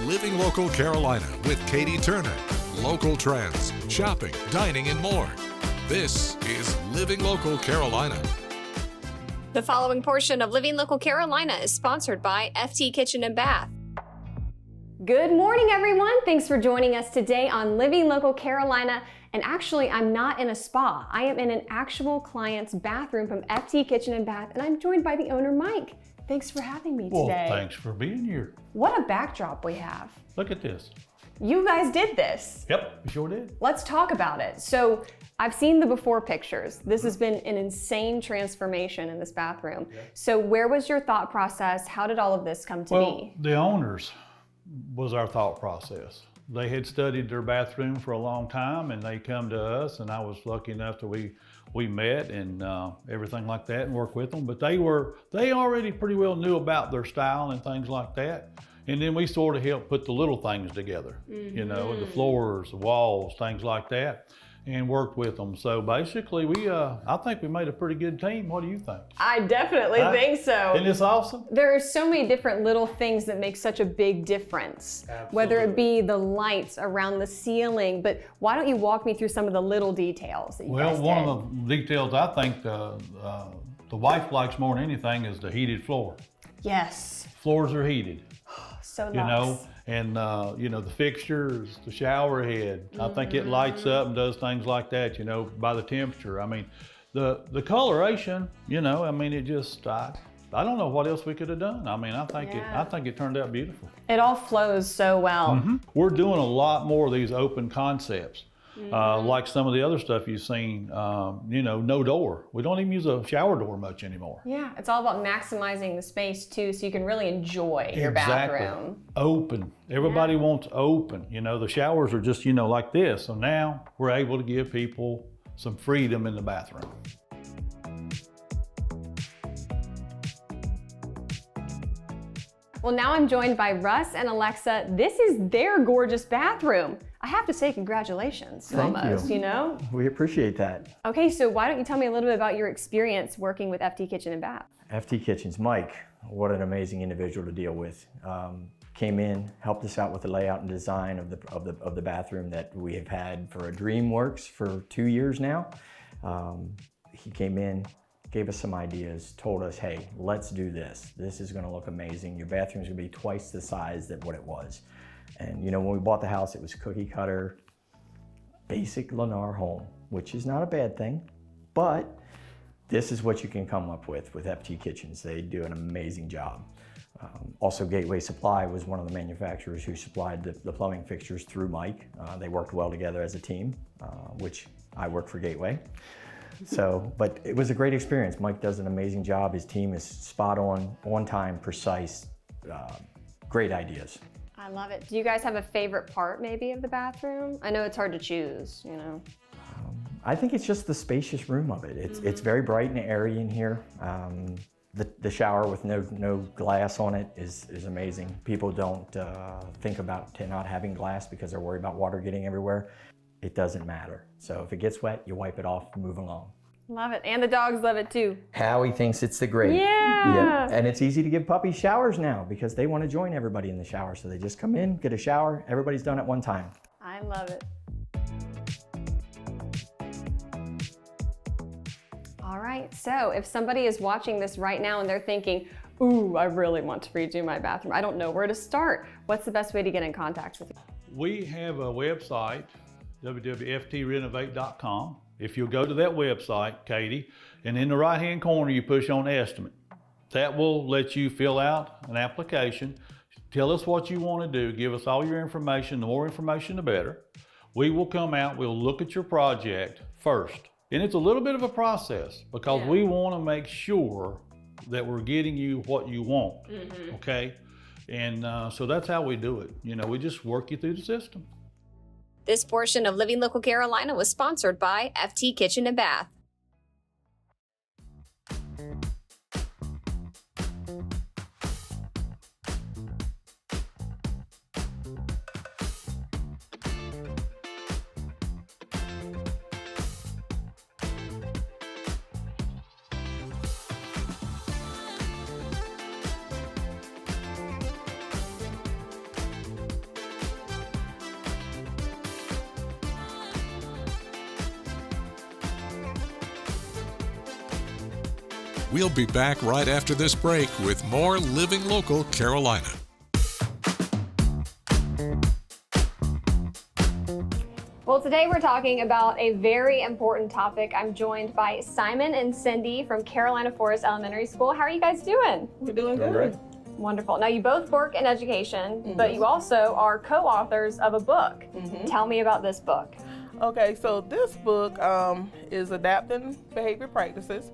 Living Local Carolina with Katie Turner. Local trends, shopping, dining, and more. This is Living Local Carolina. The following portion of Living Local Carolina is sponsored by FT Kitchen and Bath. Good morning, everyone. Thanks for joining us today on Living Local Carolina. And actually, I'm not in a spa. I am in an actual client's bathroom from FT Kitchen and Bath, and I'm joined by the owner, Mike. Thanks for having me today. Well, thanks for being here. What a backdrop we have. Look at this. You guys did this. Yep, we sure did. Let's talk about it. So I've seen the before pictures. This has been an insane transformation in this bathroom. Yeah. So where was your thought process? How did all of this come to be? The owners was our thought process. They had studied their bathroom for a long time, and they come to us, and I was lucky enough that we met and everything like that and worked with them. But they already pretty well knew about their style and things like that. And then we sort of helped put the little things together, you know, the floors, the walls, things like that, and worked with them. So basically, I think we made a pretty good team. What do you think? I definitely think so. Isn't this awesome? There are so many different little things that make such a big difference, whether it be the lights around the ceiling. But why don't you walk me through some of the little details that you guys did? One of the details I think the wife likes more than anything is the heated floor. Yes. Floors are heated. So nice. You know, and you know, the fixtures, the shower head, I think it lights up and does things like that, you know, by the temperature. I mean, the coloration, you know, I mean, it just, I don't know what else we could have done. I mean, I think it turned out beautiful. It all flows so well. We're doing a lot more of these open concepts. Like some of the other stuff you've seen, you know, no door. We don't even use a shower door much anymore. Yeah, it's all about maximizing the space too, so you can really enjoy your bathroom. Open. Everybody wants open. You know, the showers are just, you know, like this. So now we're able to give people some freedom in the bathroom. Well, now I'm joined by Russ and Alexa. This is their gorgeous bathroom. I have to say congratulations. Thank almost, you know? We appreciate that. Okay, so why don't you tell me a little bit about your experience working with FT Kitchen and Bath? FT Kitchens, Mike, what an amazing individual to deal with. Came in, helped us out with the layout and design of the bathroom that we have had for DreamWorks for 2 years now. He came in, gave us some ideas, told us, hey, let's do this. This is gonna look amazing. Your bathroom's gonna be twice the size that what it was. And you know, when we bought the house, it was cookie cutter, basic Lennar home, which is not a bad thing, but this is what you can come up with FT Kitchens. They do an amazing job. Also, Gateway Supply was one of the manufacturers who supplied the plumbing fixtures through Mike. They worked well together as a team, which I work for Gateway. So, but it was a great experience. Mike does an amazing job. His team is spot on time, precise, great ideas. I love it. Do you guys have a favorite part maybe of the bathroom? I know it's hard to choose, you know. I think it's just the spacious room of it. It's very bright and airy in here. The shower with no glass on it is amazing. People don't think about not having glass because they're worried about water getting everywhere. It doesn't matter. So if it gets wet, you wipe it off and move along. Love it. And the dogs love it too. Howie thinks it's the great. Yeah. And it's easy to give puppies showers now because they want to join everybody in the shower. So they just come in, get a shower. Everybody's done at one time. I love it. All right, so if somebody is watching this right now and they're thinking, ooh, I really want to redo my bathroom, I don't know where to start, what's the best way to get in contact with you? We have a website, www.ftrenovate.com. If you'll go to that website, Katie, and in the right-hand corner, you push on estimate. That will let you fill out an application. Tell us what you want to do. Give us all your information. The more information, the better. We will come out. We'll look at your project first. And it's a little bit of a process because we want to make sure that we're getting you what you want, okay? And so that's how we do it. You know, we just work you through the system. This portion of Living Local Carolina was sponsored by FT Kitchen and Bath. We'll be back right after this break with more Living Local Carolina. Well, today we're talking about a very important topic. I'm joined by Simon and Cindy from Carolina Forest Elementary School. How are you guys doing? We're doing good. Great. Wonderful. Now, you both work in education, but you also are co-authors of a book. Tell me about this book. Okay, so this book is Adapting Behavior Practices,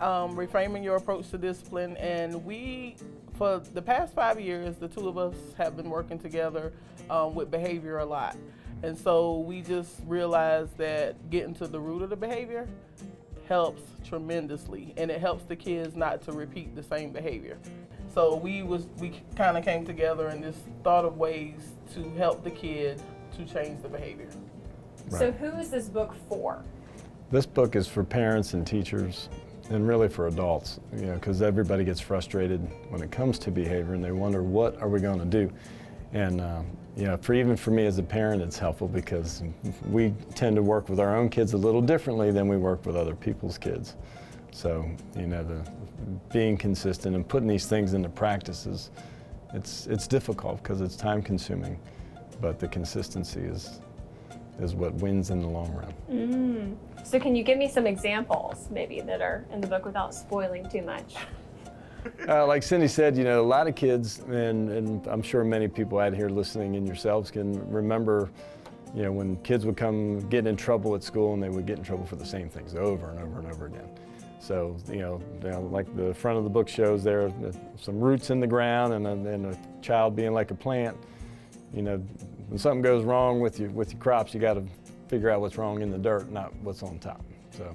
Reframing Your Approach to Discipline, and we, for the past 5 years, the two of us have been working together with behavior a lot. And so we just realized that getting to the root of the behavior helps tremendously, and it helps the kids not to repeat the same behavior. So we kind of came together and just thought of ways to help the kid to change the behavior. So who is this book for? This book is for parents and teachers, and really for adults, because everybody gets frustrated when it comes to behavior, and they wonder, what are we going to do? And even for me as a parent, it's helpful because we tend to work with our own kids a little differently than we work with other people's kids. So, being consistent and putting these things into practice it's difficult because it's time consuming, but the consistency is what wins in the long run. So can you give me some examples maybe that are in the book without spoiling too much? Like Cindy said, a lot of kids, and I'm sure many people out here listening and yourselves can remember, when kids would come get in trouble at school, and they would get in trouble for the same things over and over and over again. So, like the front of the book shows there, some roots in the ground and a child being like a plant. When something goes wrong with your crops, you got to figure out what's wrong in the dirt, not what's on top. So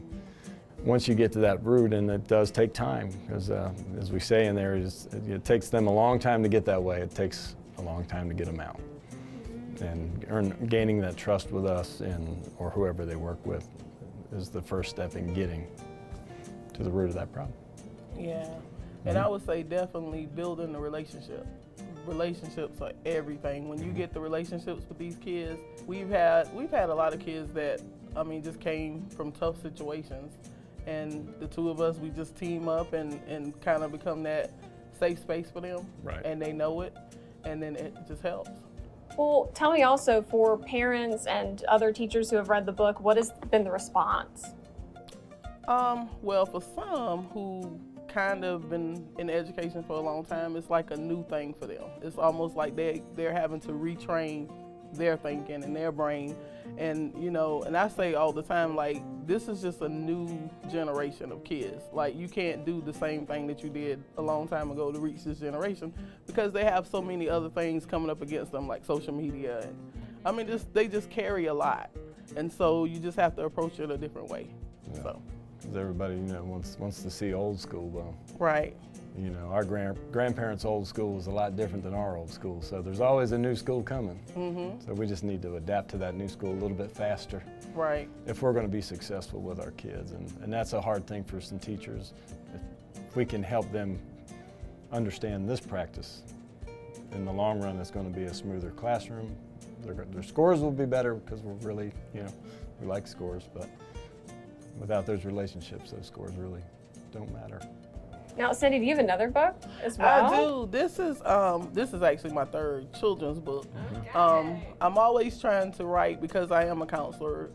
once you get to that root, and it does take time, because as we say in there, it takes them a long time to get that way. It takes a long time to get them out. And gaining that trust with us or whoever they work with is the first step in getting to the root of that problem. Yeah, and I would say definitely building the relationship. Relationships are everything. When you get the relationships with these kids, we've had a lot of kids that just came from tough situations, and the two of us, we just team up and kind of become that safe space for them. Right. And they know it, and then it just helps. Well, tell me also, for parents and other teachers who have read the book, what has been the response? Well, for some who kind of been in education for a long time, it's like a new thing for them. It's almost like they're having to retrain their thinking and their brain. And and I say all the time, like, this is just a new generation of kids. Like, you can't do the same thing that you did a long time ago to reach this generation, because they have so many other things coming up against them, like social media, and they just carry a lot. And so you just have to approach it a different way. Yeah. So. Because everybody, wants to see old school. Right. Our grandparents' old school was a lot different than our old school, so there's always a new school coming. So we just need to adapt to that new school a little bit faster. Right. If we're going to be successful with our kids, and that's a hard thing for some teachers. If we can help them understand this practice, in the long run, it's going to be a smoother classroom. Their scores will be better because we're really, we like scores, but without those relationships, those scores really don't matter. Now, Cindy, do you have another book as well? I do. This is actually my third children's book. Okay. I'm always trying to write, because I am a counselor,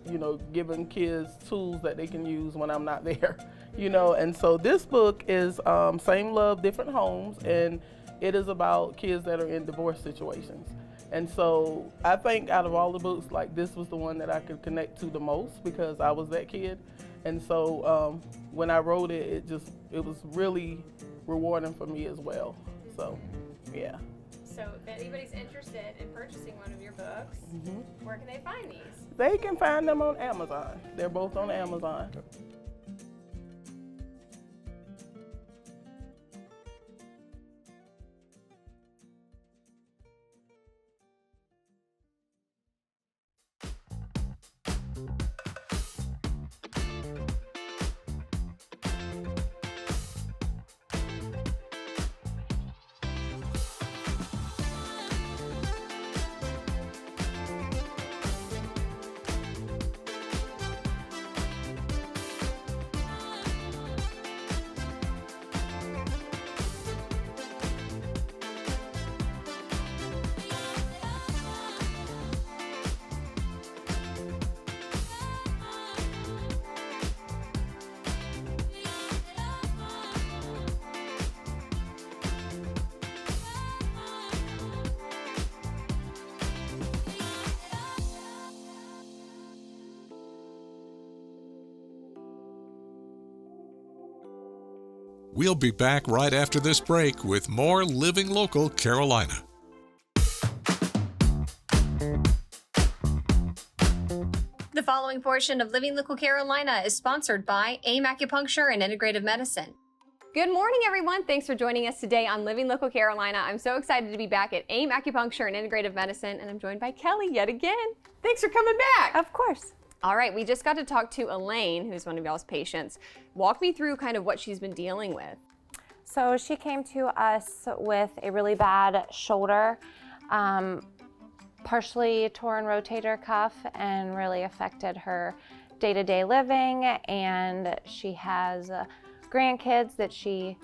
giving kids tools that they can use when I'm not there, and so this book is Same Love, Different Homes, and it is about kids that are in divorce situations. And so I think out of all the books, like, this was the one that I could connect to the most, because I was that kid. And so when I wrote it, it was really rewarding for me as well. So, yeah. So if anybody's interested in purchasing one of your books, where can they find these? They can find them on Amazon. They're both on Amazon. We'll be back right after this break with more Living Local Carolina. The following portion of Living Local Carolina is sponsored by AIM Acupuncture and Integrative Medicine. Good morning, everyone. Thanks for joining us today on Living Local Carolina. I'm so excited to be back at AIM Acupuncture and Integrative Medicine, and I'm joined by Kelly yet again. Thanks for coming back. Of course. All right, we just got to talk to Elaine, who's one of y'all's patients. Walk me through kind of what she's been dealing with. So she came to us with a really bad shoulder, partially torn rotator cuff, and really affected her day-to-day living. And she has grandkids that she,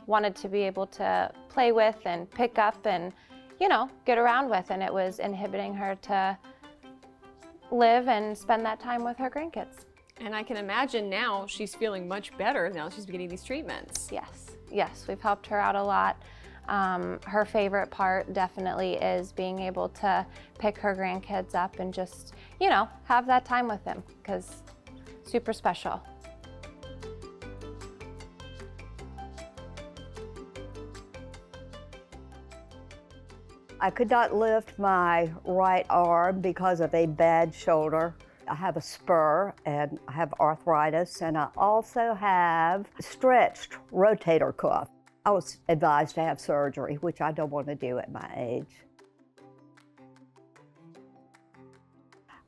wanted to be able to play with and pick up and, get around with. And it was inhibiting her to live and spend that time with her grandkids. And I can imagine now she's feeling much better now she's getting these treatments. Yes, we've helped her out a lot. Her favorite part definitely is being able to pick her grandkids up and just, have that time with them, because super special. I could not lift my right arm because of a bad shoulder. I have a spur and I have arthritis, and I also have stretched rotator cuff. I was advised to have surgery, which I don't want to do at my age.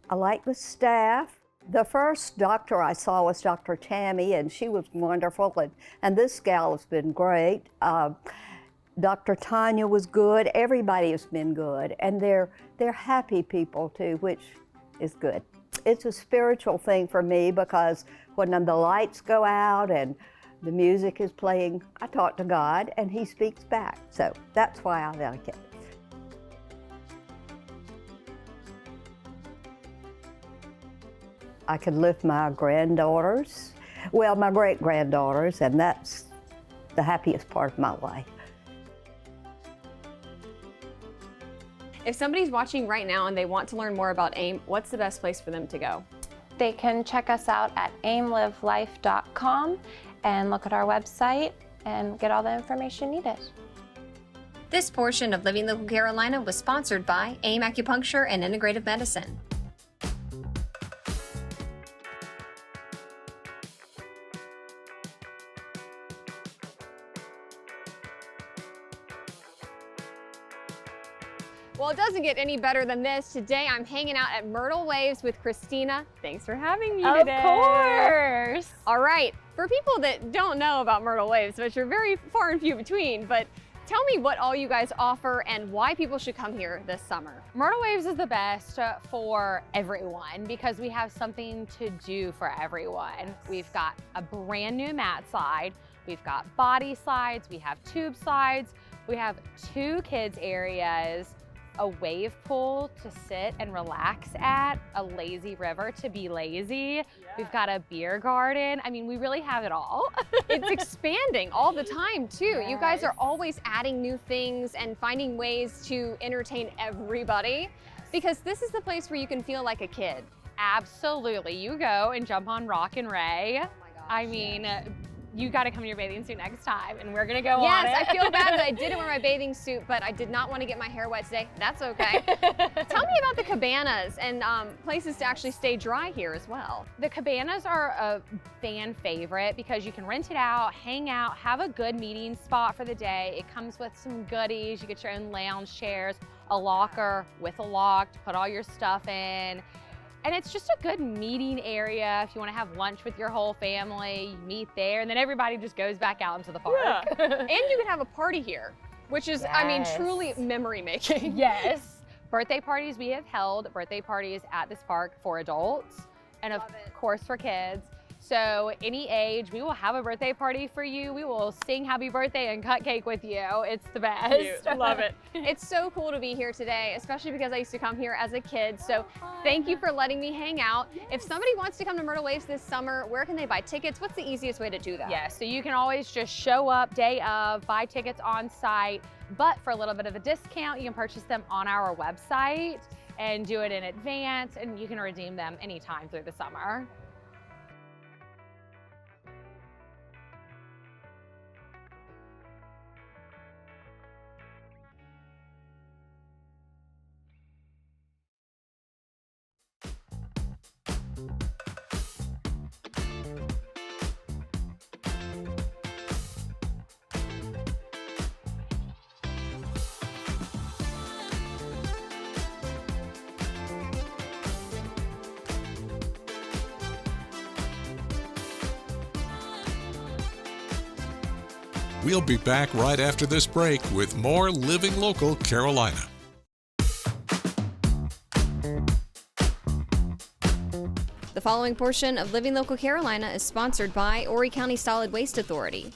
I like the staff. The first doctor I saw was Dr. Tammy, and she was wonderful, and this gal has been great. Dr. Tanya was good. Everybody has been good, and they're happy people too, which is good. It's a spiritual thing for me, because when the lights go out and the music is playing, I talk to God and He speaks back. So that's why I like it. I can lift my granddaughters, well, my great-granddaughters, and that's the happiest part of my life. If somebody's watching right now and they want to learn more about AIM, what's the best place for them to go? They can check us out at aimlivelife.com and look at our website and get all the information needed. This portion of Living Local Carolina was sponsored by AIM Acupuncture and Integrative Medicine. Well, it doesn't get any better than this. Today, I'm hanging out at Myrtle Waves with Christina. Thanks for having me today. Of course. All right, for people that don't know about Myrtle Waves, which are very far and few between, but tell me what all you guys offer and why people should come here this summer. Myrtle Waves is the best for everyone because we have something to do for everyone. We've got a brand new mat slide, we've got body slides, we have tube slides, we have 2 kids areas, a wave pool to sit and relax at, a lazy river to be lazy. We've got a beer garden. I mean, we really have it all. It's expanding all the time too. Yes. You guys are always adding new things and finding ways to entertain everybody, because this is the place where you can feel like a kid. Absolutely. You go and jump on Rock and Ray. Oh my gosh. I mean, you got to come in your bathing suit next time, and we're gonna go Yes, on it. I feel bad that I didn't wear my bathing suit, but I did not want to get my hair wet today. That's okay. Tell me about the cabanas and places to actually stay dry here as well. The cabanas are a fan favorite because you can rent it out, hang out, have a good meeting spot for the day. It comes with some goodies. You get your own lounge chairs, a locker with a lock to put all your stuff in. And it's just a good meeting area if you want to have lunch with your whole family. You meet there, and then everybody just goes back out into the park. Yeah. And you can have a party here, which is, I mean, Yes. truly memory making. Yes. Birthday parties, we have held birthday parties at this park for adults and of course for kids. So any age, we will have a birthday party for you. We will sing happy birthday and cut cake with you. It's the best. Cute. Love it. It's so cool to be here today, especially because I used to come here as a kid. So thank you for letting me hang out. If somebody wants to come to Myrtle Waves this summer, where can they buy tickets? What's the easiest way to do that? Yes, so you can always just show up day of, buy tickets on site, but for a little bit of a discount, you can purchase them on our website and do it in advance, and you can redeem them anytime through the summer. We'll be back right after this break with more Living Local Carolina. The following portion of Living Local Carolina is sponsored by Horry County Solid Waste Authority.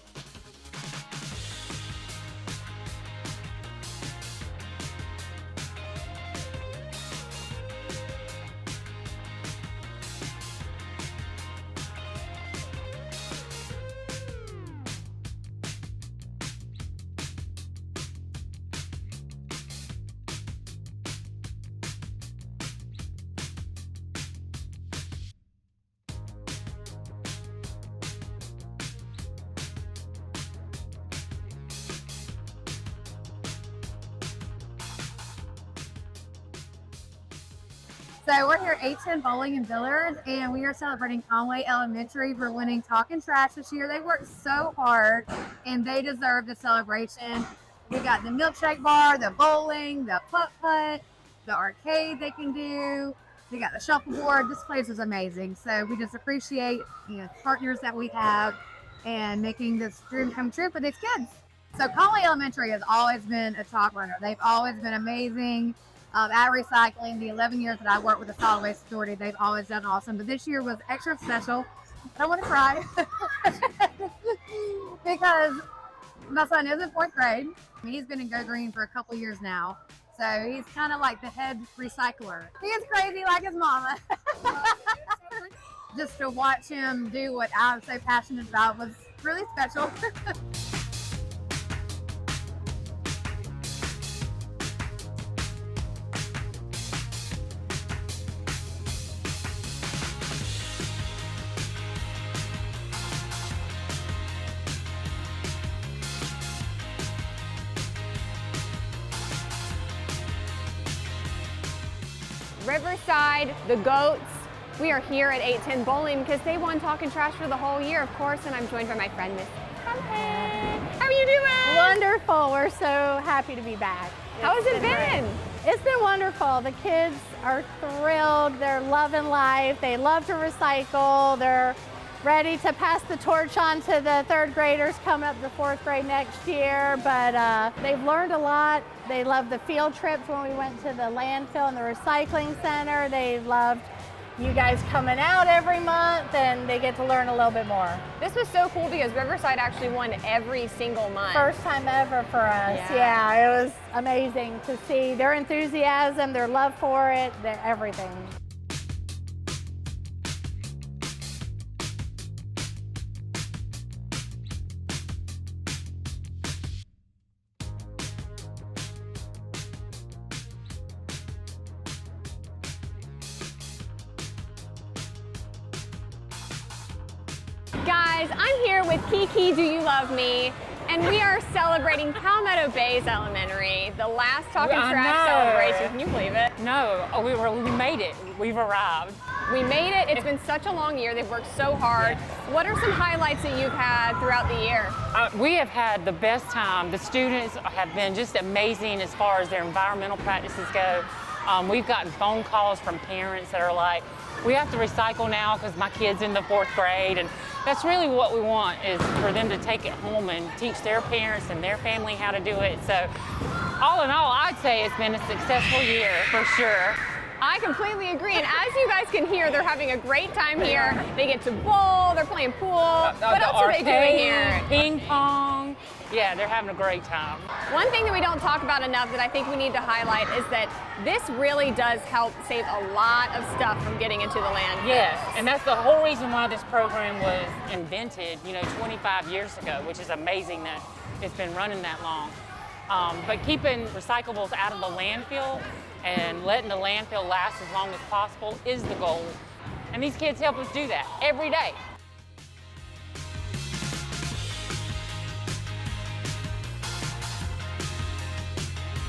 So we're here at 810 Bowling and Billiards, and we are celebrating Conway Elementary for winning Talking Trash this year. They worked so hard, and they deserve the celebration. We got the milkshake bar, the bowling, the putt-putt, the arcade they can do. We got the shuffleboard. This place is amazing. So we just appreciate partners that we have and making this dream come true for these kids. So Conway Elementary has always been a top runner. They've always been amazing. At recycling, the 11 years that I worked with the Solid Waste Authority, they've always done awesome. But this year was extra special. I don't want to cry because my son is in 4th grade. He's been in Go Green for a couple years now. So he's kind of like the head recycler. He is crazy like his mama. Just to watch him do what I'm so passionate about was really special. Riverside, the Goats. We are here at 810 Bowling because they won Talking Trash for the whole year, of course, and I'm joined by my friend, Miss Pumpkin. How are you doing? Wonderful. We're so happy to be back. How has it been? It's been wonderful. The kids are thrilled. They're loving life. They love to recycle. They're ready to pass the torch on to the 3rd graders coming up to 4th grade next year, but they've learned a lot. They love the field trips when we went to the landfill and the recycling center. They loved you guys coming out every month, and they get to learn a little bit more. This was so cool because Riverside actually won every single month. First time ever for us. Yeah, it was amazing to see their enthusiasm, their love for it, everything. Guys, I'm here with Kiki, Do You Love Me? And we are celebrating Palmetto Bays Elementary, the last Talking Trash celebration. Can you believe it? No, we made it. We've arrived. We made it. It's been such a long year. They've worked so hard. What are some highlights that you've had throughout the year? We have had the best time. The students have been just amazing as far as their environmental practices go. We've gotten phone calls from parents that are like, we have to recycle now because my kid's in the 4th grade, and that's really what we want, is for them to take it home and teach their parents and their family how to do it. So all in all, I'd say it's been a successful year for sure. I completely agree, and as you guys can hear, they're having a great time here. They get to bowl, they're playing pool. What else are they doing here? Ping pong. Yeah, they're having a great time. One thing that we don't talk about enough that I think we need to highlight is that this really does help save a lot of stuff from getting into the landfill. Yes, and that's the whole reason why this program was invented, 25 years ago, which is amazing that it's been running that long. But keeping recyclables out of the landfill and letting the landfill last as long as possible is the goal. And these kids help us do that every day.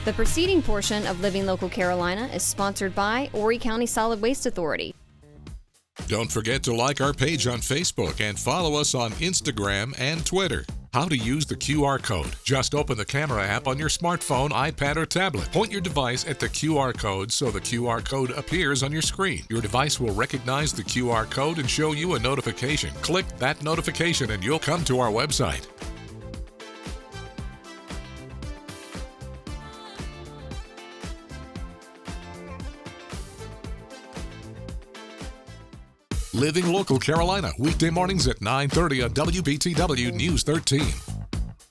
The preceding portion of Living Local Carolina is sponsored by Horry County Solid Waste Authority. Don't forget to like our page on Facebook and follow us on Instagram and Twitter. How to use the QR code. Just open the camera app on your smartphone, iPad, or tablet. Point your device at the QR code so the QR code appears on your screen. Your device will recognize the QR code and show you a notification. Click that notification and you'll come to our website. Living Local Carolina, weekday mornings at 9:30 on WBTW News 13.